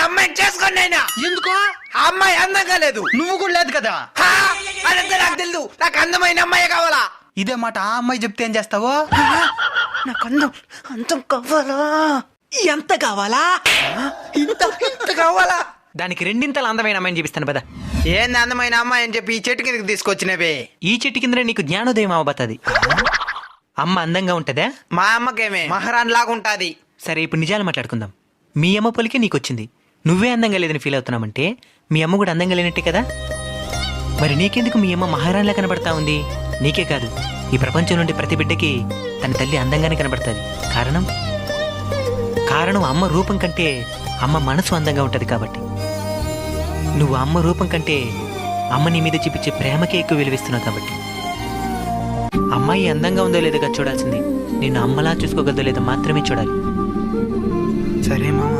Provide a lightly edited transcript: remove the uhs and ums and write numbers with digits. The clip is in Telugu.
అమ్మాయిని చేసుకోండి అయినా. ఎందుకో? ఆ అమ్మాయి అందంగా లేదు. నువ్వు కూడా లేదు కదా. అదంతా నాకు తెలుసు. నాకు అందమైన అమ్మాయి కావాలా. ఇదే మాట ఆ అమ్మాయి చెప్తే ఏం చేస్తావో? నాకు అందం కావాలా. ఎంత కావాలా? ఇంత కావాలా? దానికి రెండింతల అందమైన అమ్మాయిని చూపిస్తాను పద. ఏంది అందమైన అమ్మాయి అని చెప్పి ఈ చెట్టు కిందకి తీసుకొచ్చినవే? ఈ చెట్టు కింద నీకు జ్ఞానోదయం అవబోతుంది. అమ్మ అందంగా ఉంటదా? మా అమ్మకేమే మహారాణి లాగా ఉంటాది. సరే ఇప్పుడు నిజాలు మాట్లాడుకుందాం. మీ అమ్మ పొలికే నీకు వచ్చింది. నువ్వే అందంగా లేదని ఫీల్ అవుతున్నామంటే మీ అమ్మ కూడా అందంగా లేనట్టే కదా. మరి నీకెందుకు మీ అమ్మ మహారాణిలా కనబడతా ఉంది? నీకే కాదు, ఈ ప్రపంచం నుండి ప్రతి బిడ్డకి తన తల్లి అందంగానే కనబడుతుంది. కారణం అమ్మ రూపం కంటే అమ్మ మనసు అందంగా ఉంటది కాబట్టి. నువ్వు అమ్మ రూపం కంటే అమ్మ నీ మీద చూపించే ప్రేమకే ఎక్కువ విలువిస్తున్నావు కాబట్టి. అమ్మాయి అందంగా ఉందో లేదో చూడాల్సింది నిన్ను అమ్మలా చూసుకోగలదో లేదో మాత్రమే చూడాలి. సరే మామ.